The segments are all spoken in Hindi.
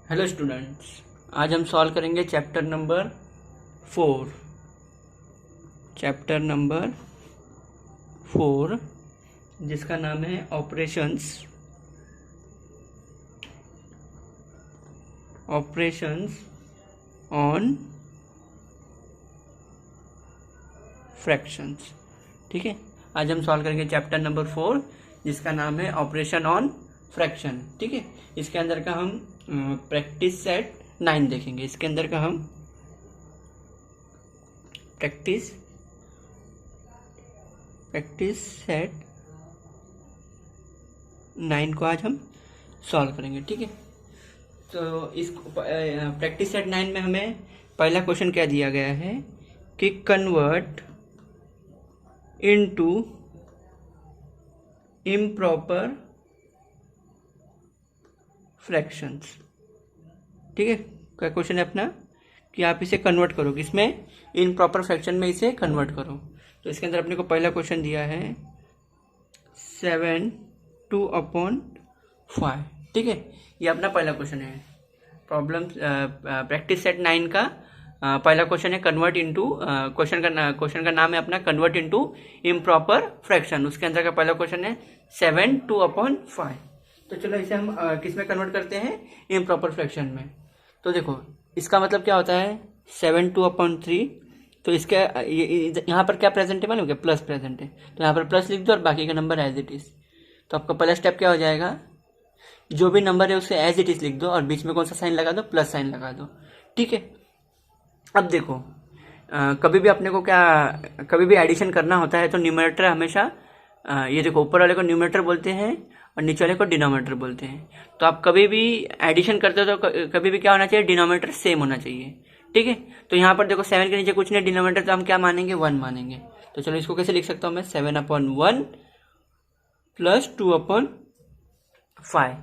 हेलो स्टूडेंट्स, आज हम सॉल्व करेंगे चैप्टर नंबर 4। चैप्टर नंबर 4 जिसका नाम है ऑपरेशंस ऑन फ्रैक्शंस। ठीक है, आज हम सॉल्व करेंगे चैप्टर नंबर 4 जिसका नाम है ऑपरेशन ऑन फ्रैक्शन। ठीक है, इसके अंदर का हम प्रैक्टिस सेट 9 देखेंगे। इसके अंदर का हम प्रैक्टिस सेट 9 को आज हम सॉल्व करेंगे। ठीक है, तो इस प्रैक्टिस सेट 9 में हमें पहला क्वेश्चन क्या दिया गया है कि कन्वर्ट इनटू इम्प्रॉपर फ्रैक्शंस। ठीक है, क्या क्वेश्चन है अपना कि आप इसे कन्वर्ट करो, किसमें? इम्प्रॉपर फ्रैक्शन में इसे कन्वर्ट करो। तो इसके अंदर अपने को पहला क्वेश्चन दिया है 7 2/5। ठीक है, ये अपना पहला क्वेश्चन है। प्रॉब्लम प्रैक्टिस सेट 9 का पहला क्वेश्चन है कन्वर्ट इनटू, क्वेश्चन का नाम है अपना कन्वर्ट इनटू इम्प्रॉपर फ्रैक्शन। उसके अंदर का पहला क्वेश्चन है 7 2/5। तो चलो इसे हम किस में कन्वर्ट करते हैं? इम्प्रॉपर फ्रैक्शन में। तो देखो इसका मतलब क्या होता है 7 2/3। तो इसके यहाँ पर क्या प्रेजेंट है मालूम क्या? प्लस प्रेजेंट है, तो यहाँ पर प्लस लिख दो और बाकी का नंबर एज इट इज़। तो आपका पहला स्टेप क्या हो जाएगा, जो भी नंबर है उसे एज इट इज़ लिख दो और बीच में कौन सा साइन लगा दो? प्लस साइन लगा दो। ठीक है, अब देखो कभी भी अपने को कभी भी एडिशन करना होता है तो न्यूमरेटर हमेशा ये देखो ऊपर वाले को न्यूमरेटर बोलते हैं और नीचे वाले को डिनोमिनेटर बोलते हैं। तो आप कभी भी एडिशन करते हो तो कभी भी क्या होना चाहिए? डिनोमिनेटर सेम होना चाहिए। ठीक है, तो यहाँ पर देखो 7 के नीचे कुछ नहीं, डिनोमिनेटर तो हम क्या मानेंगे? 1 मानेंगे। तो चलो इसको कैसे लिख सकता हूँ मैं? 7/1 प्लस 2/5।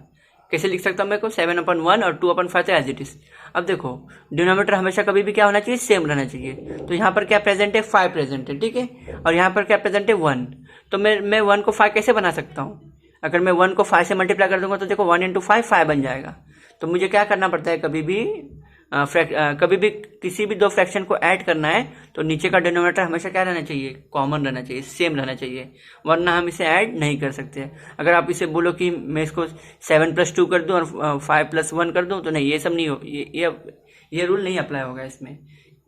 कैसे लिख सकता हूँ मैं को? 7/1 और 2/5 तो एज इट इज। अब देखो डिनोमिनेटर हमेशा कभी भी क्या होना चाहिए? सेम रहना चाहिए। तो यहाँ पर क्या प्रेजेंट है? 5 प्रेजेंट है। ठीक है, और यहाँ पर क्या प्रेजेंट है? 1। तो मैं 1 को 5 कैसे बना सकता हूँ? अगर मैं 1 को 5 से मल्टीप्लाई कर दूंगा तो देखो 1 × 5 5 बन जाएगा। तो मुझे क्या करना पड़ता है? कभी भी किसी भी दो फ्रैक्शन को ऐड करना है तो नीचे का डिनोमिनेटर हमेशा क्या रहना चाहिए? कॉमन रहना चाहिए, सेम रहना चाहिए, वरना हम इसे ऐड नहीं कर सकते। अगर आप इसे बोलो कि मैं इसको 7 + 2 कर दूं और 5 + 1 कर दूं, तो नहीं, ये सब नहीं हो, ये रूल नहीं अप्लाई होगा इसमें।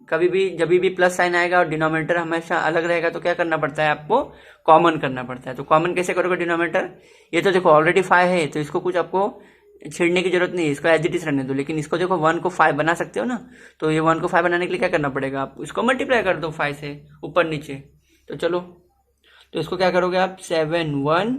कभी भी जब भी प्लस साइन आएगा और डिनोमिनेटर हमेशा अलग रहेगा तो क्या करना पड़ता है? आपको कॉमन करना पड़ता है। तो कॉमन कैसे करोगे डिनोमिनेटर? ये तो देखो ऑलरेडी 5 है तो इसको कुछ आपको छेड़ने की जरूरत नहीं है, इसको एज इट इज रहने दो। लेकिन इसको देखो 1 को 5 बना सकते हो ना, तो ये 1 को 5 बनाने के लिए क्या करना पड़ेगा? आप इसको मल्टीप्लाई कर दो 5 से ऊपर नीचे। तो चलो, तो इसको क्या करोगे आप? 7/1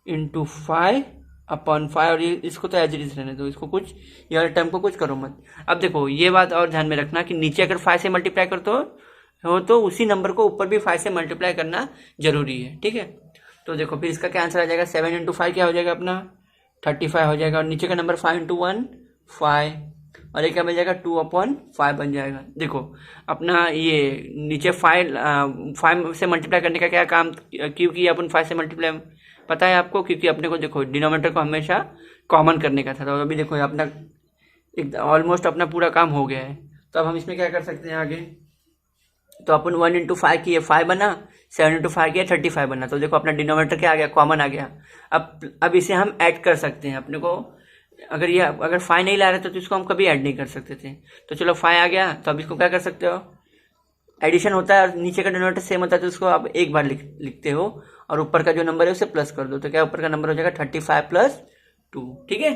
× 5/5 और ये इसको तो एज इट इज रहने दो, इसको कुछ ये वाले टर्म को कुछ करो मत। अब देखो ये बात और ध्यान में रखना कि नीचे अगर 5 से मल्टीप्लाई करते हो तो उसी नंबर को ऊपर भी 5 से मल्टीप्लाई करना जरूरी है। ठीक है, तो देखो फिर इसका क्या आंसर आ जाएगा? 7 × 5 क्या हो जाएगा अपना? 35 हो जाएगा। और नीचे का नंबर 5 × 1 5 और ये क्या बन जाएगा? 2/5 बन जाएगा। देखो अपना ये नीचे 5 से मल्टीप्लाई करने का क्या काम क्यों किया अपन 5 से मल्टीप्लाई? पता है आपको? क्योंकि अपने को देखो डिनोमिनेटर को हमेशा कॉमन करने का था। तो अभी देखो अपना ऑलमोस्ट अपना पूरा काम हो गया है। तो अब हम इसमें क्या कर सकते हैं आगे? तो अपन 1 × 5 किए 5 बना, 7 × 5 किया 35 बना। तो देखो अपना डिनोमिनेटर क्या आ गया? कॉमन आ गया। अब इसे हम ऐड कर सकते हैं। अपने को अगर 5 नहीं ला रहे थे तो इसको हम कभी ऐड नहीं कर सकते थे। तो चलो 5 आ गया, तो अब इसको क्या कर सकते हो? एडिशन होता है और नीचे का डिनोमिनेटर सेम होता है तो उसको आप एक बार लिखते हो और ऊपर का जो नंबर है उसे प्लस कर दो। तो क्या ऊपर का नंबर हो जाएगा 35 + 2। ठीक है,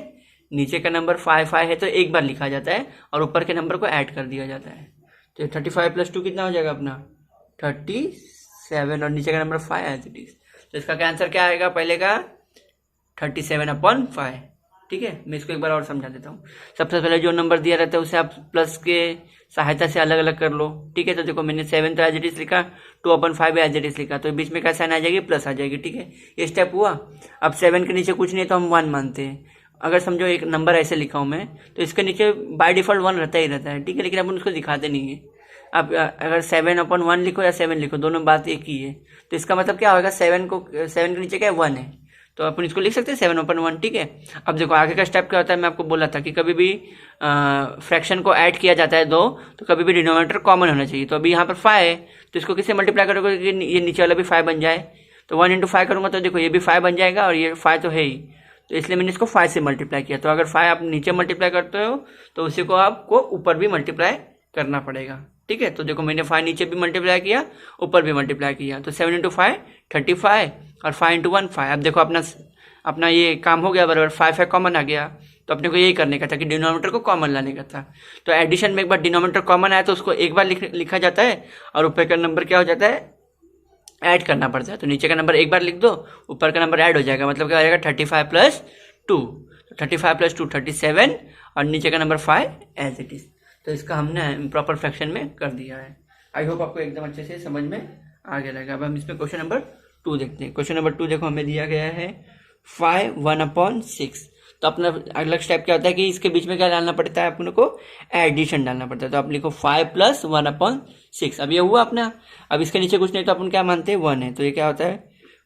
नीचे का नंबर 5 है तो एक बार लिखा जाता है और ऊपर के नंबर को ऐड कर दिया जाता है। तो 35 + 2 कितना हो जाएगा अपना? 37 और नीचे का नंबर 5 एज इट इज। तो इसका क्या आंसर क्या आएगा? पहले का 37/5। ठीक है, मैं इसको एक बार और समझा देता हूँ। सबसे पहले जो नंबर दिया रहता है उसे आप प्लस के सहायता से अलग अलग कर लो। ठीक है, तो देखो मैंने 7 तो एज इट इज लिखा, 2/5 एज इट इज लिखा, तो बीच में क्या साइन आ जाएगी? प्लस आ जाएगी। ठीक है, ये स्टेप हुआ। अब 7 के नीचे कुछ नहीं तो हम 1 मानते हैं। अगर समझो एक नंबर ऐसे लिखा हूँ मैं, तो इसके नीचे बाय डिफॉल्ट 1 रहता ही रहता है। ठीक है, लेकिन अपन उसको दिखाते नहीं है। अब अगर 7/1 लिखो या 7 लिखो, दोनों बात एक ही है। तो इसका मतलब क्या होगा? 7 के नीचे क्या है? 1 है। तो अपन इसको लिख सकते हैं 7/1, ठीक है। अब देखो आगे का स्टेप क्या होता है, मैं आपको बोला था कि कभी भी फ्रैक्शन को ऐड किया जाता है दो, तो कभी भी डिनोमिनेटर कॉमन होना चाहिए। तो अभी यहाँ पर 5 है, तो इसको किससे मल्टीप्लाई करोगे कि ये नीचे वाला भी 5 बन जाए। तो 1 × 5 करूँगा तो देखो ये भी 5 बन जाएगा और ये 5 तो है ही, तो इसलिए मैंने इसको 5 से मल्टीप्लाई किया। तो अगर 5 आप नीचे मल्टीप्लाई करते हो तो उसी को आपको ऊपर भी मल्टीप्लाई करना पड़ेगा, ठीक है। तो देखो मैंने 5 नीचे भी मल्टीप्लाई किया, ऊपर भी मल्टीप्लाई किया, तो 7 × 5 35 और 5 × 1 5। अब देखो अपना ये काम हो गया बराबर, 5 है कॉमन आ गया। तो अपने को यही करने का था कि डिनोमिनेटर को कॉमन लाने का था। तो एडिशन में एक बार डिनोमिनेटर कॉमन आया तो उसको एक बार लिखा जाता है और ऊपर का नंबर क्या हो जाता है, ऐड करना पड़ता है। तो नीचे का नंबर एक बार लिख दो, ऊपर का नंबर ऐड हो जाएगा, मतलब क्या हो जाएगा 35 + 2, 35 + 2 37 और नीचे का नंबर 5 एज इट इज। तो इसका हमने प्रॉपर फ्रैक्शन में कर दिया है। आई होप आपको एकदम अच्छे से समझ में आ गया रहेगा। अब हम इसमें क्वेश्चन नंबर 2 देखते हैं। क्वेश्चन नंबर 2 देखो हमें दिया गया है 5 1/6। तो अपना अगला स्टेप क्या होता है कि इसके बीच में क्या डालना पड़ता है, अपने को एडिशन डालना पड़ता है। तो आप लिखो 5 + 1/6। अब ये हुआ अपना। अब इसके नीचे कुछ नहीं तो अपन क्या मानते हैं 1 है, तो ये क्या होता है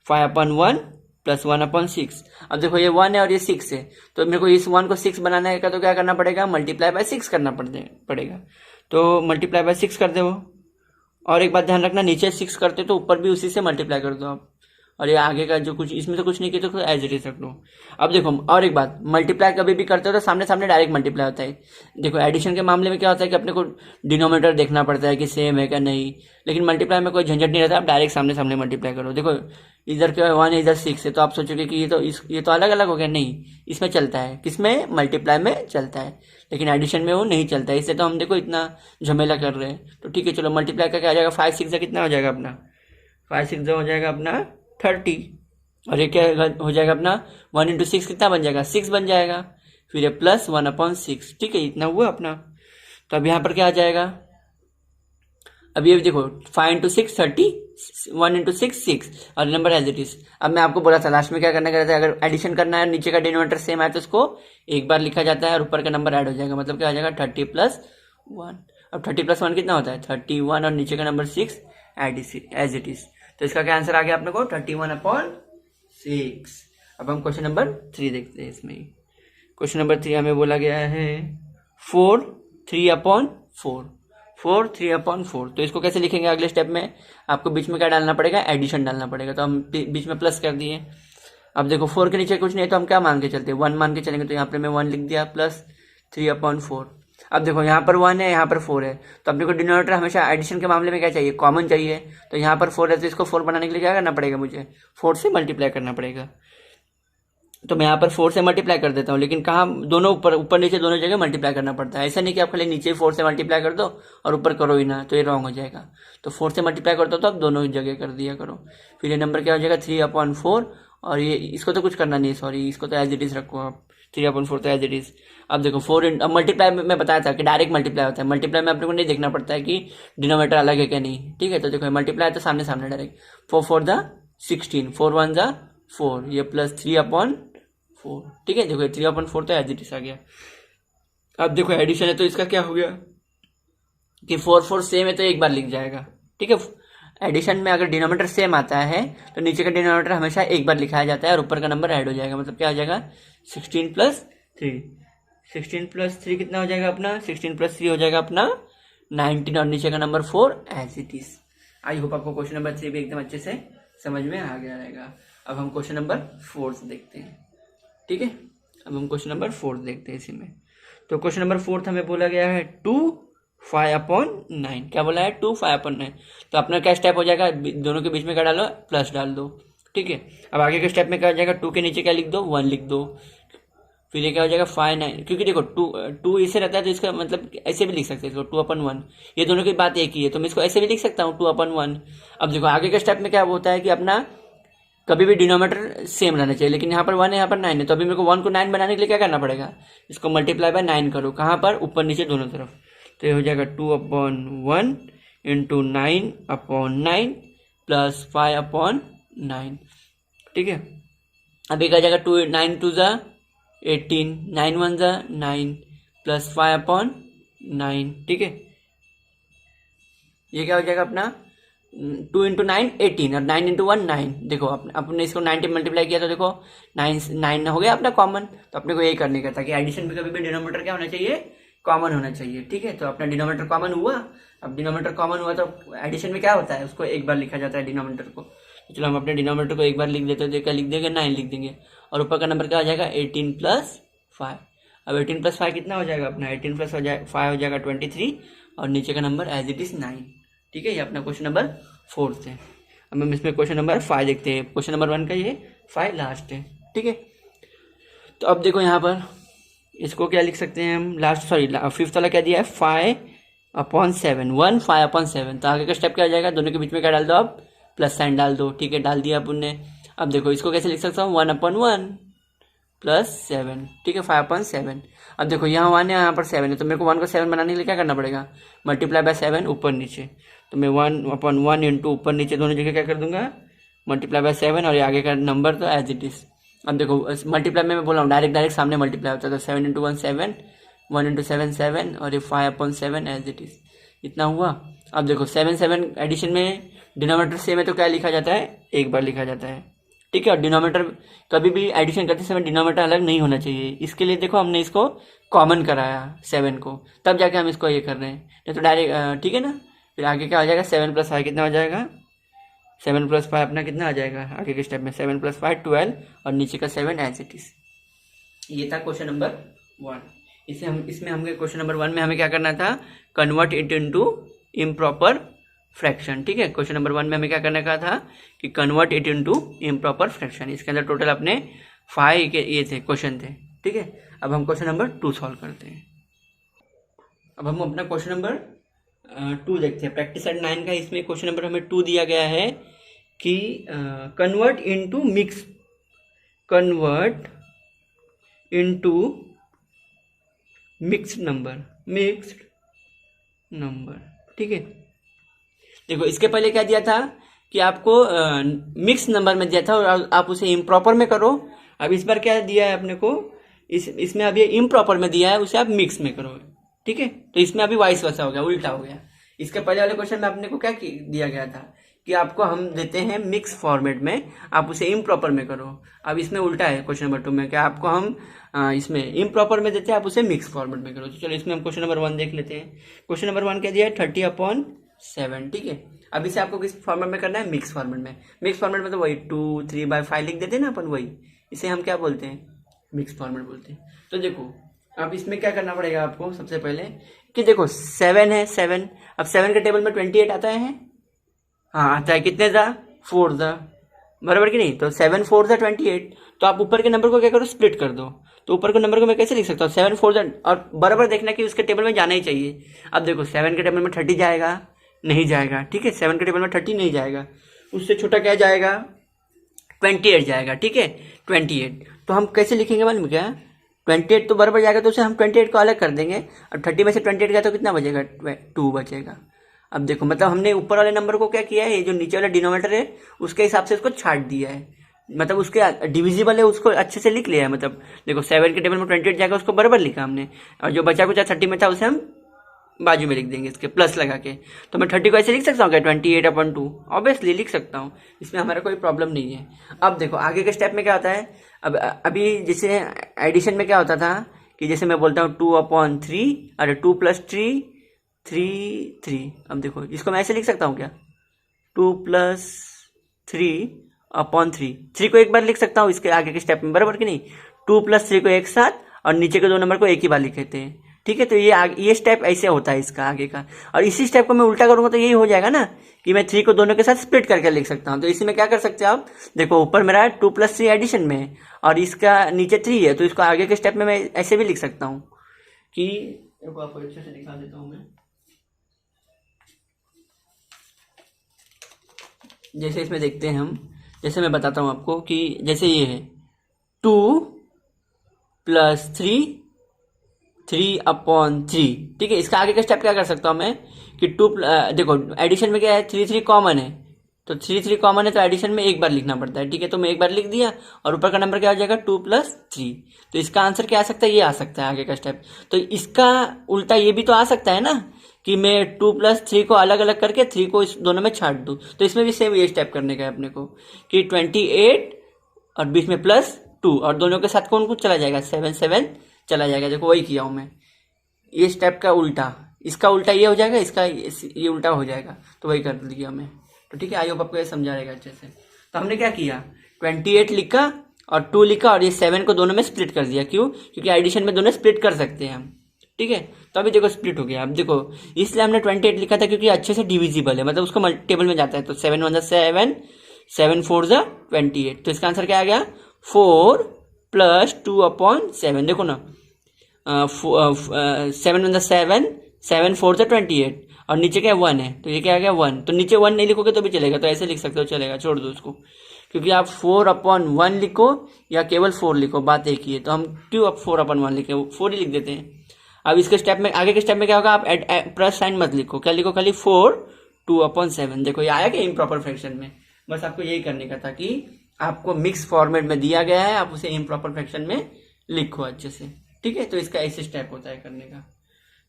5/1 + 1/6। अब देखो ये 1 है और ये 6 है, तो मेरे को इस 1 को 6 बनाने का तो क्या करना पड़ेगा, मल्टीप्लाई बाय 6 करना पड़ेगा। तो मल्टीप्लाई बाय 6 कर दो। और एक बात ध्यान रखना, नीचे 6 करते तो ऊपर भी उसी से मल्टीप्लाई कर दो आप। और ये आगे का जो कुछ इसमें से कुछ नहीं किया तो एज इट इज रख लो। अब देखो और एक बात, मल्टीप्लाई कभी भी करते हो तो सामने सामने डायरेक्ट मल्टीप्लाई होता है। देखो एडिशन के मामले में क्या होता है कि अपने को डिनोमिनेटर देखना पड़ता है कि सेम है क्या नहीं, लेकिन मल्टीप्लाई में कोई झंझट नहीं रहता, आप डायरेक्ट सामने सामने मल्टीप्लाई करो। देखो इधर क्या है 1 है, इधर 6 है, तो आप सोचोगे कि ये तो अलग अलग हो गया, नहीं इसमें चलता है, किसमें, मल्टीप्लाई में चलता है, लेकिन एडिशन में वो नहीं चलता है। इससे तो हम देखो इतना झमेला कर रहे हैं। तो ठीक है चलो मल्टीप्लाई का क्या आ जाएगा, 5 6 कितना हो जाएगा अपना, 5 6 हो जाएगा अपना 30। और ये क्या हो जाएगा अपना 1 × 6 कितना बन जाएगा, 6 बन जाएगा। फिर ये प्लस 1/6, ठीक है इतना हुआ अपना। तो अब यहाँ पर क्या आ जाएगा, अब ये देखो 5 × 6 30, 1 × 6 6 और नंबर एज इट इज। अब मैं आपको बोला था लास्ट में क्या करना रहता है, अगर एडिशन करना है नीचे का डिनोमिनेटर सेम है तो उसको एक बार लिखा जाता है और ऊपर का नंबर ऐड हो जाएगा, मतलब क्या हो जाएगा 30 + 1। अब 30 + 1 कितना होता है 31 और नीचे का नंबर 6 एज इट इज। तो इसका क्या आंसर आ गया अपने को 31/6। अब हम क्वेश्चन नंबर 3 देखते हैं। इसमें क्वेश्चन नंबर 3 हमें बोला गया है 4 3/4, 4 3/4। तो इसको कैसे लिखेंगे, अगले स्टेप में आपको बीच में क्या डालना पड़ेगा, एडिशन डालना पड़ेगा। तो हम बीच में प्लस कर दिए। अब देखो 4 के नीचे कुछ नहीं है तो हम क्या मान के चलते हैं, 1 मान के चलेंगे। तो यहाँ पे मैं 1 लिख दिया प्लस 3/4। अब देखो यहाँ पर 1 है, यहाँ पर 4 है, तो अपने को डिनोमिनेटर हमेशा एडिशन के मामले में क्या चाहिए, कॉमन चाहिए। तो यहाँ पर 4 है तो इसको 4 बनाने के लिए क्या करना पड़ेगा, मुझे 4 से मल्टीप्लाई करना पड़ेगा। तो मैं यहाँ पर 4 से मल्टीप्लाई कर देता हूँ, लेकिन कहाँ, दोनों ऊपर नीचे दोनों जगह मल्टीप्लाई करना पड़ता है। ऐसा नहीं कि आप खाली नीचे 4 से मल्टीप्लाई कर दो और ऊपर करो ही ना, तो ये रॉन्ग हो जाएगा। तो 4 से मल्टीप्लाई करते हो तो आप दोनों जगह कर दिया करो। फिर ये नंबर क्या हो जाएगा 3/4। और ये इसको तो कुछ करना नहीं है, सॉरी, इसको तो एज इट इज रखो आप, 3/4 तो एज इट इज। अब देखो 4 अब मल्टीप्लाई में बताया था कि डायरेक्ट मल्टीप्लाई होता है, मल्टीप्लाई में अपने को नहीं देखना पड़ता है कि डिनोमिनेटर अलग है क्या नहीं, ठीक है। तो देखो मल्टीप्लाई तो सामने सामने डायरेक्ट, 4 4 × 16, 4 1 × 4, ये प्लस 3/4, ठीक है। देखो 3/4 तो एज इट इज आ गया। अब देखो एडिशन है तो इसका क्या हो गया कि 4 4 सेम है तो एक बार लिख जाएगा, ठीक है। एडिशन में अगर डिनोमिनेटर सेम आता है तो नीचे का डिनोमिनेटर हमेशा एक बार लिखाया जाता है और ऊपर का नंबर ऐड हो जाएगा, मतलब क्या हो जाएगा 16 + 3, 16 + 3 कितना हो जाएगा अपना, 16 + 3 हो जाएगा अपना 19 और नीचे का नंबर 4 as it is. I hope आपको क्वेश्चन नंबर 3 भी एकदम अच्छे से समझ में आ गया रहेगा। अब हम क्वेश्चन नंबर 4 देखते हैं, ठीक है। अब हम क्वेश्चन नंबर 4 देखते हैं इसी में। तो क्वेश्चन नंबर 4 हमें बोला गया है 2 5/9। क्या बोला है 2 5/9। तो अपना क्या स्टेप हो जाएगा, दोनों के बीच में क्या डालो, प्लस डाल दो, ठीक है। अब आगे के स्टेप में क्या हो जाएगा, 2 के नीचे क्या लिख दो, 1 लिख दो। फिर ये क्या हो जाएगा 5 9, क्योंकि देखो 2 इसे रहता है तो इसका मतलब ऐसे भी लिख सकते हैं इसको 2/1। ये दोनों की बात एक ही है तो मैं इसको ऐसे भी लिख सकता हूँ 2/1। अब देखो आगे के स्टेप में क्या होता है कि अपना कभी भी डिनोमिनेटर सेम रहना चाहिए, लेकिन यहाँ पर 1 है, यहाँ पर 9 है, तो अभी मेरे को 1 को 9 बनाने के लिए क्या करना पड़ेगा, इसको मल्टीप्लाई बाय 9 करो, कहाँ पर, ऊपर नीचे दोनों तरफ। तो ये हो जाएगा 2/1 × 9/9 प्लस 5/9, ठीक है। अभी क्या जाएगा 2 9 2 ज़ा 18, 9 1 ज़ा 9 प्लस 5/9, ठीक है। ये क्या हो जाएगा अपना 2 × 9 18 और 9 × 1 9। देखो अपने इसको 90 मल्टीप्लाई किया तो देखो 9 हो गया अपना कॉमन। तो अपने को यही करने का था कि एडिशन में कभी भी डिनोमिनेटर क्या होना चाहिए, कॉमन होना चाहिए। ठीक है, तो अपना डिनोमिनेटर कॉमन हुआ। अब डिनोमिनेटर कॉमन हुआ तो एडिशन में क्या होता है, उसको एक बार लिखा जाता है डिनोमिनेटर को। तो चलो हम अपने डिनोमिनेटर को एक बार लिख देते हैं, तो क्या लिख देंगे 9 लिख देंगे, और ऊपर का नंबर क्या हो जाएगा 18 + 5। अब 18 + 5 कितना हो जाएगा अपना, 18 + 5 हो जाएगा 23, और नीचे का नंबर एज इट इज 9। ठीक है, ये अपना क्वेश्चन नंबर 4 है। अब हम इसमें क्वेश्चन नंबर 5 देखते हैं। क्वेश्चन नंबर 1 का ये 5 लास्ट है। ठीक है, तो अब देखो यहाँ पर इसको क्या लिख सकते हैं हम, लास्ट सॉरी 5th वाला क्या दिया है 5/7, 1 5/7। तो आगे का स्टेप क्या हो जाएगा, दोनों के बीच में क्या डाल दो आप, प्लस साइन डाल दो। ठीक है, डाल दिया अपन ने। अब देखो इसको कैसे लिख सकता हूँ, 1/1 + 7। ठीक है, 5/7। अब देखो यहाँ 1 है, यहाँ पर 7 है, तो मेरे को 1 को 7 बनाने के लिए क्या करना पड़ेगा, मल्टीप्लाई बाय 7 ऊपर नीचे। तो मैं 1/1 इंटू ऊपर नीचे दोनों जगह क्या कर दूंगा, मल्टीप्लाई बाय 7, और ये आगे का नंबर तो एज इट इज। अब देखो मल्टीप्लाई में मैं बोल रहा हूँ डायरेक्ट सामने मल्टीप्लाई होता है, तो 7 × 1 7, 1 × 7 7, और ये 5/7 एज इट इज, इतना हुआ। अब देखो 7 7 एडिशन में डिनोमिनेटर सेम है तो क्या लिखा जाता है, एक बार लिखा जाता है। ठीक है, और डिनोमिनेटर कभी भी एडिशन करते समय डिनोमिनेटर अलग नहीं होना चाहिए। इसके लिए देखो हमने इसको कॉमन कराया 7 को, तब जाके हम इसको ये कर रहे हैं, नहीं तो डायरेक्ट। ठीक है ना, फिर आगे क्या हो जाएगा 7 + 5 कितना हो जाएगा, 7 + 5 अपना कितना आ जाएगा आगे के स्टेप में, 7 + 5 12, और नीचे का 7 एज इट इज। ये था क्वेश्चन नंबर 1। इसमें हमें क्वेश्चन नंबर 1 में हमें क्या करना था, convert it into improper fraction. ठीक है, क्वेश्चन नंबर 1 में हमें क्या करने का था कि convert it into improper fraction. इसके अंदर टोटल अपने 5 के ये थे क्वेश्चन थे। ठीक है, अब हम क्वेश्चन नंबर 2 सॉल्व करते हैं। अब हम अपना क्वेश्चन नंबर 2 देखते हैं, प्रैक्टिस सेट 9 का। इसमें क्वेश्चन नंबर हमें 2 दिया गया है कि कन्वर्ट इनटू मिक्स्ड नंबर। ठीक है, देखो इसके पहले क्या दिया था कि आपको मिक्स नंबर में दिया था और आप उसे इम्प्रॉपर में करो। अब इस बार क्या दिया है अपने को, इसमें अभी इम्प्रॉपर में दिया है, उसे आप मिक्स में करो। ठीक है, तो इसमें अभी वाइस वर्सा हो गया, उल्टा हो गया। इसके पहले वाले क्वेश्चन में अपने को क्या दिया गया था कि आपको हम देते हैं मिक्स फॉर्मेट में, आप उसे इम्प्रॉपर में करो। अब इसमें उल्टा है क्वेश्चन नंबर 2 में, क्या आपको हम इसमें इम्प्रॉपर में देते हैं, आप उसे मिक्स फॉर्मेट में करो। तो चलो इसमें हम क्वेश्चन नंबर 1 देख लेते हैं। क्वेश्चन नंबर 1 क्या दिया है 30/7। ठीक है, अब इसे आपको किस फॉर्मेट में करना है, मिक्स फॉर्मेट में। मिक्स फॉर्मेट में तो वही 2 3/5 लिख देते हैं ना अपन, वही इसे हम क्या बोलते हैं, मिक्स फॉर्मेट बोलते हैं। तो देखो अब इसमें क्या करना पड़ेगा आपको, सबसे पहले कि देखो 7 है 7, अब 7 के टेबल में 28 आता है, हाँ आता है, कितने था 4 था, बराबर कि नहीं। तो 7 4 था 28, तो आप ऊपर के नंबर को क्या करो, स्प्लिट कर दो। तो ऊपर के नंबर को मैं कैसे लिख सकता हूँ 7 4 और बराबर देखना कि उसके टेबल में जाना ही चाहिए। अब देखो 7 के टेबल में 30 जाएगा, नहीं जाएगा। ठीक है, 7 के टेबल में 30 नहीं जाएगा, उससे छोटा क्या जाएगा 28 जाएगा। ठीक है, 28 तो हम कैसे लिखेंगे मालूम क्या, 28 तो बराबर जाएगा, तो उसे हम 28 को अलग कर देंगे। अब 30 में से 28 गया तो कितना बचेगा 2 बचेगा। अब देखो मतलब हमने ऊपर वाले नंबर को क्या किया है, ये जो नीचे वाला डिनोमिनेटर है उसके हिसाब से उसको छाट दिया है, मतलब उसके डिविजिबल है उसको अच्छे से लिख लिया है। मतलब देखो 7 के टेबल में 28 जाएगा, उसको बराबर लिखा हमने, और जो बचा कुछ 30 में था उसे हम बाजू में लिख देंगे इसके प्लस लगा के। तो मैं 30 को ऐसे लिख सकता हूँ क्या 28/2, ऑब्वियसली लिख सकता हूँ, इसमें हमारा कोई प्रॉब्लम नहीं है। अब देखो आगे के स्टेप में क्या होता है, अब अभी जैसे एडिशन में क्या होता था कि जैसे मैं बोलता हूँ 2/3, अरे 2 + 3 3। अब देखो इसको मैं ऐसे लिख सकता हूँ क्या 2 + 3/3, 3 को एक बार लिख सकता हूँ इसके आगे के स्टेप में, बराबर कि नहीं। 2 + 3 को एक साथ, और नीचे के 2 नंबर को एक ही बार लिख लेते हैं। ठीक है, तो ये स्टेप ऐसे होता है इसका आगे का। और इसी स्टेप को मैं उल्टा करूंगा तो यही हो जाएगा ना कि मैं 3 को दोनों के साथ स्प्लिट करके लिख सकता हूँ। तो इसी में क्या कर सकते हो आप, देखो ऊपर मेरा 2 + 3 एडिशन में, और इसका नीचे 3 है, तो इसको आगे के स्टेप में मैं ऐसे भी लिख सकता हूँ कि आपको अच्छे से दिखा देता हूँ मैं। जैसे इसमें देखते हैं हम, जैसे मैं बताता हूँ आपको कि जैसे ये है 2 + 3 3/3। ठीक है, इसका आगे का स्टेप क्या कर सकता हूँ मैं कि 2 देखो एडिशन में क्या है 3 3 कॉमन है, तो 3 3 कॉमन है तो एडिशन में एक बार लिखना पड़ता है। ठीक है, तो मैं एक बार लिख दिया, और ऊपर का नंबर क्या हो जाएगा 2 + 3। तो इसका आंसर क्या आ सकता है, ये आ सकता है आगे का स्टेप। तो इसका उल्टा ये भी तो आ सकता है ना कि मैं 2+3 को अलग अलग करके 3 को इस दोनों में छाट दूँ। तो इसमें भी सेम ये स्टेप करने का है अपने को कि 28 और बीच में +2 और दोनों के साथ कौन कुछ चला जाएगा, 7 चला जाएगा। देखो वही किया हूँ मैं, ये स्टेप का उल्टा, इसका उल्टा ये हो जाएगा, इसका ये उल्टा हो जाएगा, तो वही कर दिया मैं। तो ठीक है, आई होप आपको ये समझा रहेगा अच्छे से। तो हमने क्या किया, 28 लिखा और 2 लिखा और ये 7 को दोनों में स्प्लिट कर दिया। क्यों? क्योंकि एडिशन में दोनों स्प्लिट कर सकते हैं हम। ठीक है, तो अभी देखो स्प्लिट हो गया। अब देखो इसलिए हमने 28 लिखा था क्योंकि अच्छे से डिविजिबल है, मतलब उसको टेबल में जाता है। तो 7 1 7, 7 4 28। तो इसका आंसर क्या आ गया, 4 + 2/7। देखो ना, 7 1 7, 7 4 28 और नीचे क्या 1 है, तो ये क्या आ गया 1। तो नीचे 1 नहीं लिखोगे तो भी चलेगा, तो ऐसे लिख सकते हो, चलेगा, छोड़ दो उसको। क्योंकि आप 4/1 लिखो या केवल 4 लिखो, बात एक ही है। तो हम क्यों अब 4/1 लिखे, 4 ही लिख देते हैं। अब इसके स्टेप में, आगे के स्टेप में क्या होगा, आप प्लस साइन मत लिखो, क्या लिखो, खाली 4 2/7। देखो ये आया क्या इम्प्रॉपर फ्रैक्शन में। बस आपको यही करने का था कि आपको मिक्स फॉर्मेट में दिया गया है, आप उसे इम्प्रॉपर फ्रैक्शन में लिखो अच्छे से। ठीक है, तो इसका ऐसे स्टेप होता है करने का।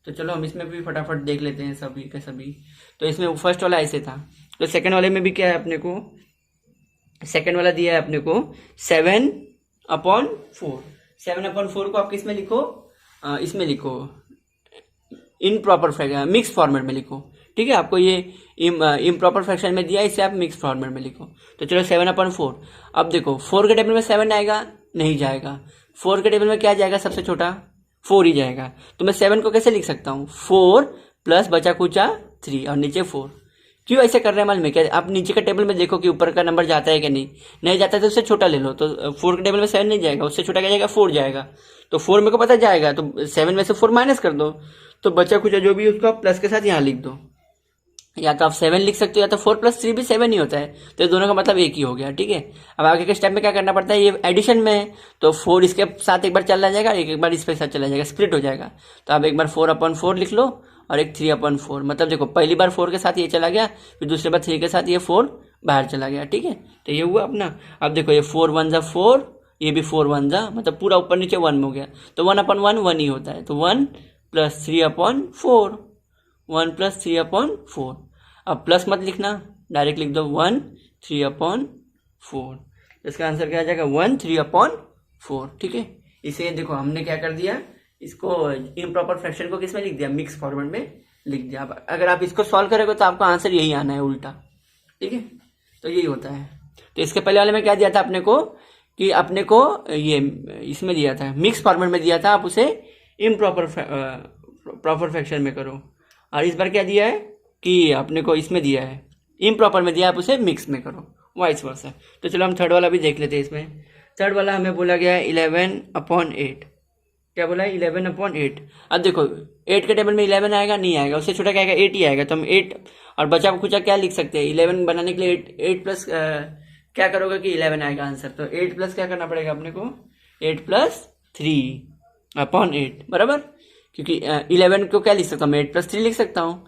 तो चलो हम इसमें भी फटाफट देख लेते हैं सभी के सभी। तो इसमें फर्स्ट वाला ऐसे था, तो सेकंड वाले में भी क्या है अपने को, सेकंड वाला दिया है अपने को 7/4। 7/4 को आप किस में लिखो, इसमें लिखो, इम्प्रॉपर मिक्स फॉर्मेट में लिखो। ठीक है, आपको ये इम्प्रॉपर फ्रैक्शन में दिया है, इसे आप मिक्स फॉर्मेट में लिखो। तो चलो 7/4। अब देखो 4 के टेबल में 7 आएगा, नहीं जाएगा। 4 के टेबल में क्या जाएगा, सबसे छोटा 4 ही जाएगा। तो मैं 7 को कैसे लिख सकता हूँ, 4 प्लस बचा कुचा 3 और नीचे 4। क्यों ऐसे कर रहे हैं मालूम है क्या, आप नीचे का टेबल में देखो कि ऊपर का नंबर जाता है कि नहीं जाता है, तो उससे छोटा ले लो। तो 4 के टेबल में 7 नहीं जाएगा, उससे छोटा क्या जाएगा, 4 जाएगा। तो 4 मेरे को पता जाएगा, तो 7 में से 4 माइनस कर दो, तो बचा कुछ जो भी उसको प्लस के साथ यहाँ लिख दो। या तो आप 7 लिख सकते हो, या तो 4 + 3 भी 7 ही होता है। तो ये दोनों का मतलब एक ही हो गया। ठीक है, अब आगे के स्टेप में क्या करना पड़ता है, ये एडिशन में, तो 4 इसके साथ एक बार चला जाएगा, एक बार इसके साथ चला जाएगा, स्प्लिट हो जाएगा। तो आप एक बार 4/4 लिख लो और एक 3/4। मतलब देखो पहली बार 4 के साथ ये चला गया, फिर दूसरी बार 3 के साथ ये 4 बाहर चला गया। ठीक है, तो ये हुआ अपना। अब देखो ये 4 1 4, ये भी 4 1 मतलब पूरा ऊपर नीचे 1 हो गया। तो 1/1 1 ही होता है। तो 1 + 3/4, 1 + 3/4। अब प्लस मत लिखना, डायरेक्ट लिख दो 1 3/4। इसका आंसर क्या आ जाएगा, 1 3/4। ठीक है, इसे देखो हमने क्या कर दिया, इसको इम्प्रॉपर फ्रैक्शन को किसमें लिख दिया, मिक्स फॉर्मेट में लिख दिया। अब अगर आप इसको सॉल्व करोगे तो आपका आंसर यही आना है, उल्टा। ठीक है, तो यही होता है। तो इसके पहले वाले में क्या दिया था अपने को, कि अपने को ये इसमें दिया था, मिक्स फॉर्मेट में दिया था, आप उसे प्रॉपर फ्रैक्शन में करो। और इस बार क्या दिया है कि अपने को इसमें दिया है, इम्प्रॉपर में दिया, आप उसे मिक्स में करो, वाइस वर्सा। तो चलो हम थर्ड वाला भी देख लेते हैं। इसमें थर्ड वाला हमें बोला गया है 11/8। क्या बोला है, 11/8। अब देखो 8 के टेबल में 11 आएगा, नहीं आएगा, उससे छोटा क्या आएगा, 8 ही आएगा। तो हम 8 और बचा कुचा क्या लिख सकते हैं, 11 बनाने के लिए 8 प्लस क्या करोगे कि 11 आएगा आंसर। तो 8 प्लस क्या करना पड़ेगा अपने को, 8 + 3/8 बराबर। क्योंकि 11 को क्या लिख सकता हूँ मैं, 8 + 3 लिख सकता हूँ।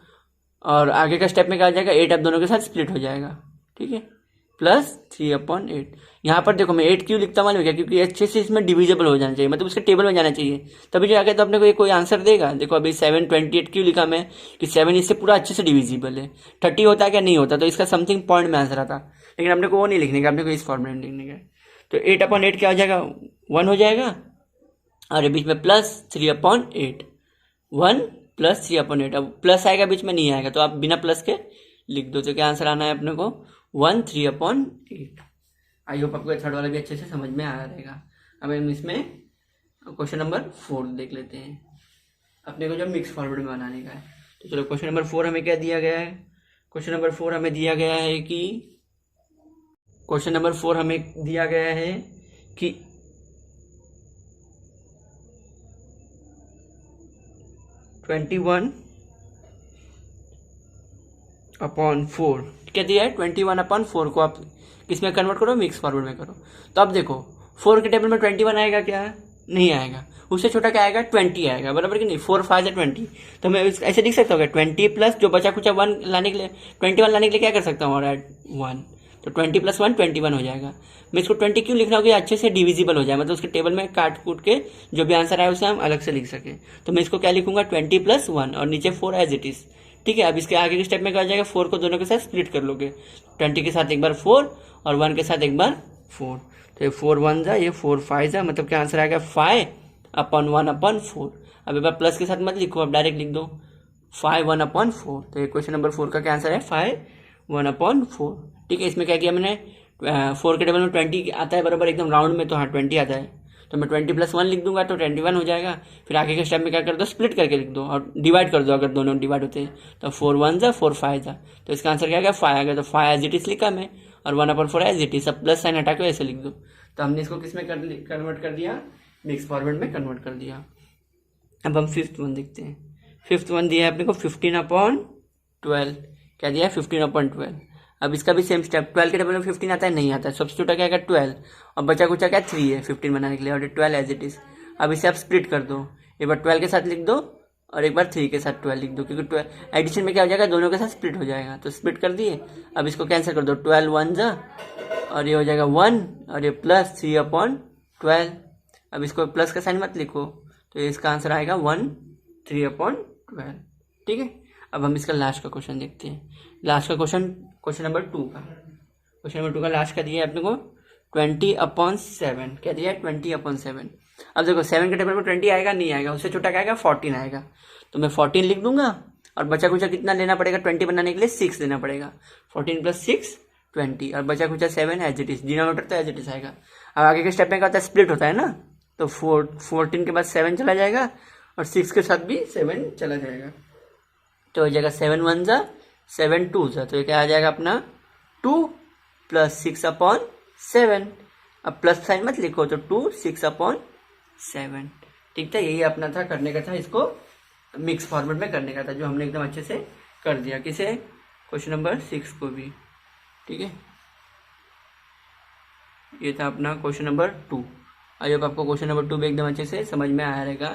और आगे का स्टेप में क्या आ जाएगा, 8 अब दोनों के साथ स्प्लिट हो जाएगा। ठीक है, +3/8। यहाँ पर देखो मैं 8 क्यों लिखता हूँ, क्या, क्योंकि अच्छे से इसमें डिविजिबल हो जाना चाहिए, मतलब उसके टेबल में जाना चाहिए, तभी जो आगे तो अपने को ये कोई आंसर देगा। देखो अभी 7/28 क्यों लिखा मैं, कि 7 इससे पूरा अच्छे से डिविजिबल है। 30 होता है क्या, नहीं होता, तो इसका समथिंग पॉइंट में आंसर आता, लेकिन अपने को वो नहीं लिखने का, अपने को इस फॉर्मेट में लिखने का। तो 8/8 क्या हो जाएगा, 1 हो जाएगा, और ये बीच में +3/8, 1 + 3/8। अब प्लस आएगा बीच में, नहीं आएगा, तो आप बिना प्लस के लिख दो। तो क्या आंसर आना है अपने को, 1 3/8। आई होप आपको थर्ड वाला भी अच्छे से समझ में आया रहेगा। अब हम इसमें क्वेश्चन नंबर 4 देख लेते हैं, अपने को जो मिक्स फॉर्मेट में बनाने का है। तो चलो क्वेश्चन नंबर 4 हमें क्या दिया गया है, क्वेश्चन नंबर 4 हमें दिया गया है कि, क्वेश्चन नंबर 4 हमें दिया गया है कि 21/4 क्या दिया है, 21/4 को आप किसमें कन्वर्ट करो, मिक्स फॉर्मेट में करो। तो अब देखो 4 के टेबल में 21 आएगा क्या, नहीं आएगा, उससे छोटा क्या आएगा, 20 आएगा, बराबर कि नहीं, 4 5 20। तो मैं ऐसे लिख सकता हूँ 20 प्लस जो बचा कुचा 1 लाने के लिए, 21 लाने के लिए क्या कर सकता हूँ, और 1, तो 20 + 1 21 हो जाएगा। मैं इसको 20 क्यों लिख रहा हूँ कि अच्छे से डिविजिबल हो जाए, मतलब उसके टेबल में काट कूट के जो भी आंसर आए उसे हम अलग से लिख सकें। तो मैं इसको क्या लिखूंगा, 20 + 1 और नीचे 4 एज इट इज, ठीक है। अब इसके आगे के स्टेप में क्या हो जाएगा, 4 को दोनों के साथ स्प्लिट कर लोगे, 20 के साथ एक बार 4 और 1 के साथ एक बार 4, तो ये 4 1 जा, ये 4 5 जा, मतलब क्या आंसर आएगा 5 अपॉन 1 अपॉन 4। अब एक बार प्लस के साथ मत लिखो, अब डायरेक्ट लिख दो 5 1 अपॉन 4, तो ये क्वेश्चन नंबर 4 का क्या आंसर है 5 1 अपॉन 4। ठीक है, इसमें क्या किया मैंने, 4 के टेबल में 20 आता है बराबर एकदम राउंड में, तो हाँ 20 आता है, तो मैं 20 + 1 लिख दूंगा तो 21 हो जाएगा। फिर आगे के स्टेप में क्या कर दो, स्प्लिट करके लिख दो और डिवाइड कर दो, अगर दोनों डिवाइड होते हैं तो 4 1 जा 4 5 जा, तो इसका आंसर क्या आ गया 5 आ गया। तो 5 एज इट इज लिखा मैं, और 1 अपॉन 4 एज इट इज, सब प्लस साइन हटा के ऐसे लिख दो। तो हमने इसको किस में कन्वर्ट कर दिया, मिक्स फॉर्मेट में कन्वर्ट कर दिया। अब हम 5th वन देखते हैं। 5th वन दिया है अपने को 15/12, क्या दिया है 15/12। अब इसका भी सेम स्टेप, 12 के टेबल में 15 आता है, नहीं आता है, सब्स्टिट्यूट क्या है 12, और बचा कुचा क्या 3 है 15 बनाने के लिए, और 12 एज इट इज। अब इसे आप स्प्लिट कर दो, एक बार 12 के साथ लिख दो और एक बार 3 के साथ 12 लिख दो, क्योंकि 12 एडिशन में क्या हो जाएगा, दोनों के साथ स्प्लिट हो जाएगा, तो स्प्लिट कर दिए। अब इसको कैंसिल कर दो, 12 1 जा, और ये हो जाएगा 1, और ये प्लस 3/12। अब इसको प्लस का साइन मत लिखो, तो इसका आंसर आएगा 1 3/12। ठीक है, अब हम इसका लास्ट का क्वेश्चन देखते हैं। लास्ट का क्वेश्चन नंबर 2 का, क्वेश्चन नंबर 2 का लास्ट का दिया है अपने को 20/7, क्या दिया है 20/7। अब देखो 7 के टेबल में 20 आएगा, नहीं आएगा, उससे छोटा क्या आएगा 14 आएगा, तो मैं 14 लिख दूंगा, और बचा कुचा कितना लेना पड़ेगा 20 बनाने के लिए 6 लेना पड़ेगा, 14 + 6 20, और बचा कुचा 7 एज इट इज, डिनोमिनेटर तो एज इट इज आएगा। अब आगे के स्टेप में क्या होता है, स्प्लिट होता है ना, तो 14 के बाद 7 चला जाएगा, और 6 के साथ भी 7 चला जाएगा, तो हो जाएगा 7 1 जा 7 2 जा, तो ये क्या आ जाएगा अपना 2 + 6/7। अब प्लस साइन मत लिखो, तो 2 6/7। ठीक था, यही अपना था, करने का था, इसको मिक्स फॉर्मेट में करने का था, जो हमने एकदम अच्छे से कर दिया। किसे, क्वेश्चन नंबर 6 को भी। ठीक है, ये था अपना क्वेश्चन नंबर 2। आई होप आपको क्वेश्चन नंबर 2 भी एकदम अच्छे से समझ में आया रहेगा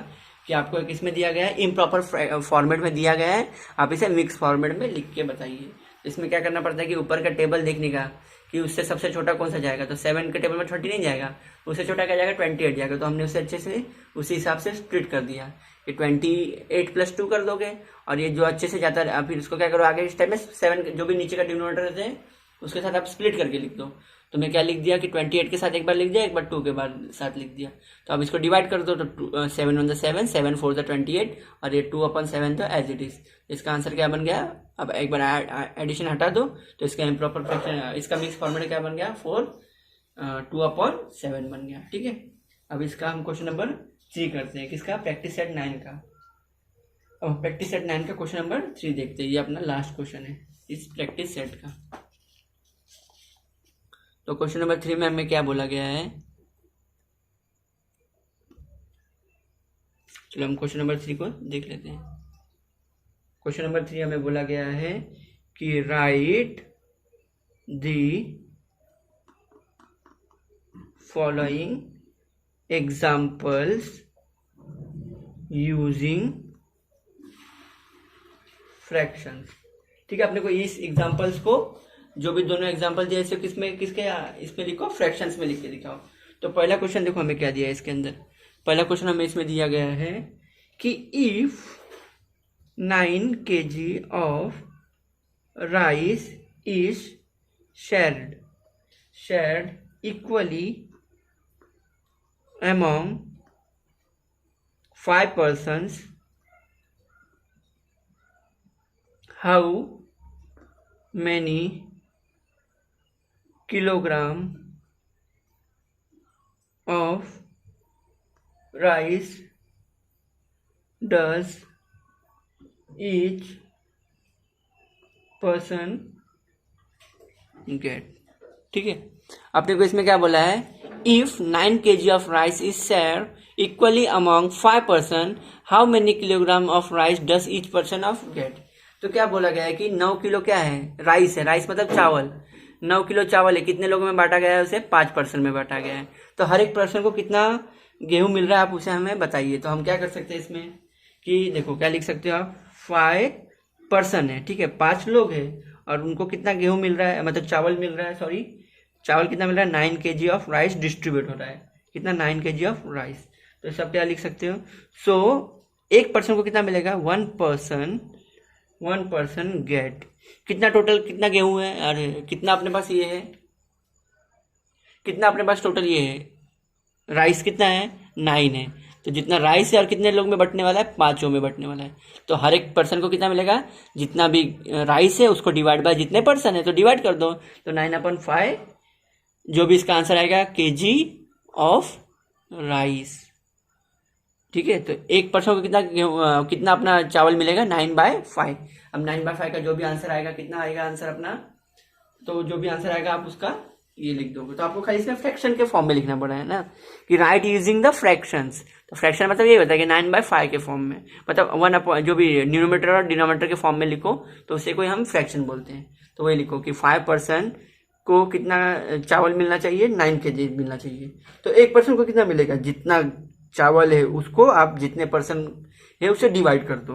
कि आपको किस में दिया गया है, इम्प्रॉपर फॉर्मेट में दिया गया है, आप इसे मिक्स फॉर्मेट में लिख के बताइए। इसमें क्या करना पड़ता है कि ऊपर का टेबल देखने का कि उससे सबसे छोटा कौन सा जाएगा, तो 7 के टेबल में 30 नहीं जाएगा, उससे छोटा क्या जाएगा 28 जाएगा, तो हमने उसे अच्छे से उसी हिसाब से स्प्लिट कर दिया कि 28 + 2 कर दोगे, और ये जो अच्छे से जाता है फिर इसको क्या करो, आगे इस टाइम में 7 जो भी नीचे का डिनोमिनेटर रहते हैं उसके साथ आप स्प्लिट करके लिख दो। तो मैं क्या लिख दिया कि 28 के साथ एक बार लिख दिया, एक बार 2 के बाद साथ लिख दिया, तो अब इसको डिवाइड कर दो, तो 7 1 7 7 4 28, और ये 2/7 तो एज इट इज। इसका आंसर क्या बन गया, अब एक बार एडिशन हटा दो, तो इसका इम्प्रॉपर फ्रैक्शन, इसका मिक्स फॉर्मेट क्या बन गया 2/7 बन गया। ठीक है, अब इसका हम क्वेश्चन नंबर 3 करते हैं, किसका, प्रैक्टिस सेट 9 का। अब प्रैक्टिस सेट 9 का क्वेश्चन नंबर 3 देखते हैं, ये अपना लास्ट क्वेश्चन है इस प्रैक्टिस सेट का। तो क्वेश्चन नंबर 3 में हमें क्या बोला गया है, चलो हम क्वेश्चन नंबर 3 को देख लेते हैं। क्वेश्चन नंबर 3 हमें बोला गया है कि right the following examples using fractions. ठीक है, अपने को इस एग्जाम्पल्स को, जो भी दोनों एग्जाम्पल दिए इसे किसके इसमें लिखो, फ्रैक्शंस में लिख के दिखाओ। तो पहला क्वेश्चन देखो हमें क्या दिया है इसके अंदर, पहला क्वेश्चन हमें इसमें दिया गया है कि if 9 kg of rice is shared equally among 5 persons, how many kilogram of rice does each person get। ठीक है, आपने को इसमें क्या बोला है, if 9 kg of rice is share equally among 5 person, how many kilogram of rice does each person of get. तो क्या बोला गया है कि 9 किलो क्या है, राइस है, राइस मतलब चावल, 9 किलो चावल है, कितने लोगों में बांटा गया है, उसे 5 पर्सन में बांटा गया है, तो हर एक पर्सन को कितना गेहूं मिल रहा है आप उसे हमें बताइए। तो हम क्या कर सकते हैं इसमें कि देखो क्या लिख सकते हो आप, 5 पर्सन है, ठीक है, 5 लोग है, और उनको कितना गेहूं मिल रहा है, मतलब चावल मिल रहा है, सॉरी चावल कितना मिल रहा है, 9 kg ऑफ राइस डिस्ट्रीब्यूट हो रहा है, कितना 9 kg ऑफ राइस। तो सब क्या लिख सकते हो, सो एक पर्सन को कितना मिलेगा, 1 1 person get। कितना टोटल, कितना गेहूं है, अरे कितना अपने पास ये है, कितना अपने पास टोटल ये है, राइस कितना है, 9 है। तो जितना राइस है और कितने लोग में बंटने वाला है, 5 में बंटने वाला है। तो हर एक पर्सन को कितना मिलेगा, जितना भी राइस है उसको डिवाइड बाय जितने पर्सन है, तो डिवाइड कर दो। तो 9/5 जो भी इसका आंसर आएगा केजी ऑफ राइस। ठीक है, तो एक पर्सन को कितना अपना चावल मिलेगा, 9/5। अब 9/5 का जो भी आंसर आएगा, कितना आएगा आंसर अपना, तो जो भी आंसर आएगा आप उसका ये लिख दोगे। तो आपको खाली इसमें फ्रैक्शन के फॉर्म में लिखना पड़ा है ना, कि राइट यूजिंग द फ्रैक्शंस। तो फ्रैक्शन मतलब ये होता है कि 9/5 के फॉर्म में, मतलब 1 जो भी न्यूमरेटर और डिनोमिनेटर के फॉर्म में लिखो तो उसे कोई हम फ्रैक्शन बोलते हैं। तो वही लिखो कि 5% को कितना चावल मिलना चाहिए, 9 kg मिलना चाहिए। तो एक पर्सन को कितना मिलेगा, जितना चावल है उसको आप जितने पर्सन है उससे डिवाइड कर दो।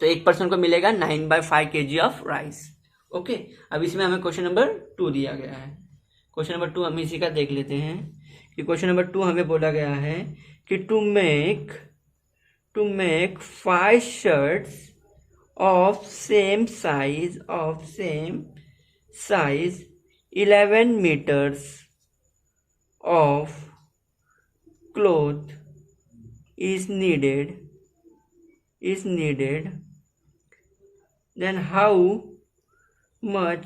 तो एक पर्सन को मिलेगा 9/5 kg ऑफ राइस। ओके, अब इसमें हमें क्वेश्चन नंबर 2 दिया गया है। क्वेश्चन नंबर 2 हम इसी का देख लेते हैं कि क्वेश्चन नंबर 2 हमें बोला गया है कि to make 5 shirts of same size 11 meters of cloth is needed, then how much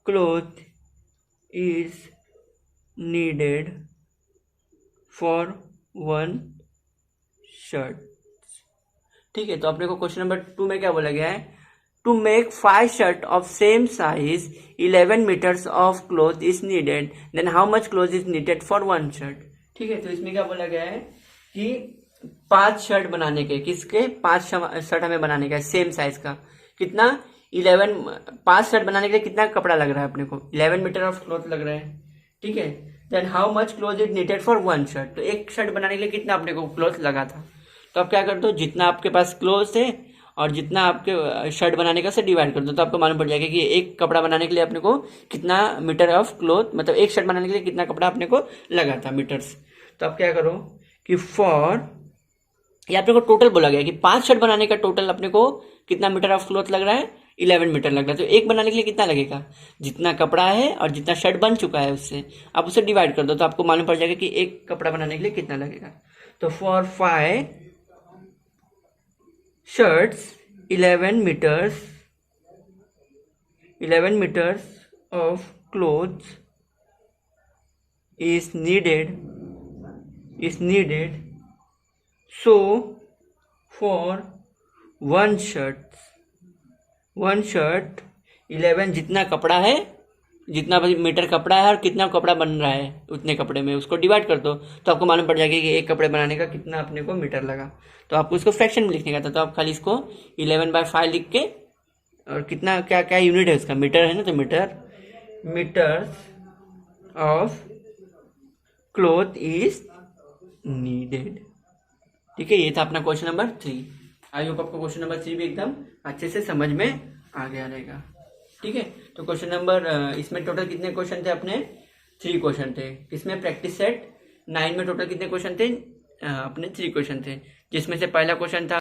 cloth is needed for 1 shirt। ठीक है, तो अपने को क्वेश्चन नंबर 2 में क्या बोला गया है, to make 5 shirts of same size 11 meters of cloth is needed, then how much cloth is needed for 1 shirt। ठीक है, तो इसमें क्या बोला गया है कि 5 शर्ट बनाने के, किसके 5 शर्ट हमें बनाने का है सेम साइज का, कितना 5 शर्ट बनाने के लिए कितना कपड़ा लग रहा है अपने को, 11 मीटर ऑफ क्लॉथ लग रहा है। ठीक है, then how much cloth is needed for 1 shirt. तो एक शर्ट बनाने के लिए कितना अपने को क्लॉथ लगा था। तो आप क्या कर दो, जितना आपके पास क्लॉथ है और जितना आपके शर्ट बनाने का से डिवाइड कर दो, तो आपको मालूम पड़ जाएगा कि एक कपड़ा बनाने के लिए अपने को कितना मीटर ऑफ क्लॉथ, मतलब एक शर्ट बनाने के लिए कितना कपड़ा अपने को लगा था, मीटर्स। तो आप क्या करो कि ये अपने को टोटल बोला गया कि 5 शर्ट बनाने का टोटल अपने को कितना मीटर ऑफ क्लॉथ लग रहा है, 11 मीटर लग रहा है। तो एक बनाने के लिए कितना लगेगा, जितना कपड़ा है और जितना शर्ट बन चुका है उससे आप उसे डिवाइड कर दो, तो आपको मालूम पड़ जाएगा कि एक कपड़ा बनाने के लिए कितना लगेगा। तो for 5 shirts 11 meters of clothes is needed, so for 1 shirt 11 जितना कपड़ा है, जितना मीटर कपड़ा है और कितना कपड़ा बन रहा है उतने कपड़े में उसको डिवाइड कर दो, तो आपको मालूम पड़ जाएगा कि एक कपड़े बनाने का कितना अपने को मीटर लगा। तो आपको इसको फ्रैक्शन में लिखने का था, तो आप खाली इसको 11/5 लिख के, और कितना क्या क्या यूनिट है उसका, मीटर है ना, तो metres of cloth is needed. ठीक है, ये था अपना क्वेश्चन नंबर 3। आई होप आपको क्वेश्चन नंबर 3 भी एकदम अच्छे से समझ में आ गया रहेगा। ठीक है, तो क्वेश्चन नंबर इसमें टोटल कितने क्वेश्चन थे अपने, 3 क्वेश्चन थे। इसमें प्रैक्टिस सेट 9 में टोटल कितने क्वेश्चन थे, अपने 3 क्वेश्चन थे, जिसमें से पहला क्वेश्चन था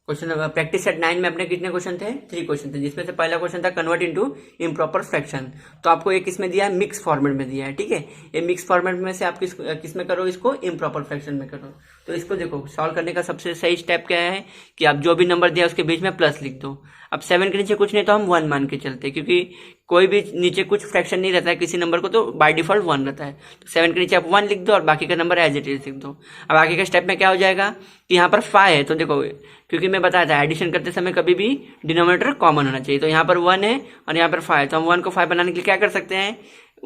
क्वेश्चन प्रैक्टिस सेट 9 में अपने कितने क्वेश्चन थे, 3 क्वेश्चन थे, जिसमें से पहला क्वेश्चन था कन्वर्ट इनटू इम्प्रॉपर फ्रैक्शन। तो आपको एक इसमें दिया है, मिक्स फॉर्मेट में दिया है। ठीक है, ये मिक्स फॉर्मेट में से आप किस में करो, इसको इम्प्रॉपर फ्रैक्शन में करो। तो इसको देखो, सॉल्व करने का सबसे सही स्टेप क्या है कि आप जो भी नंबर दिया उसके बीच में प्लस लिख दो। अब 7 के नीचे कुछ नहीं तो हम 1 मान के चलते, क्योंकि कोई भी नीचे कुछ फ्रैक्शन नहीं रहता है किसी नंबर को, तो बाय डिफॉल्ट 1 रहता है। तो 7 के नीचे आप 1 लिख दो और बाकी का नंबर एज इट इज लिख दो। अब आगे का स्टेप में क्या हो जाएगा कि यहाँ पर 5 है, तो देखो क्योंकि मैं बताया था एडिशन करते समय कभी भी डिनोमिनेटर कॉमन होना चाहिए। तो यहाँ पर 1 है और यहाँ पर 5 है, तो हम 1 को 5 बनाने के लिए क्या कर सकते हैं,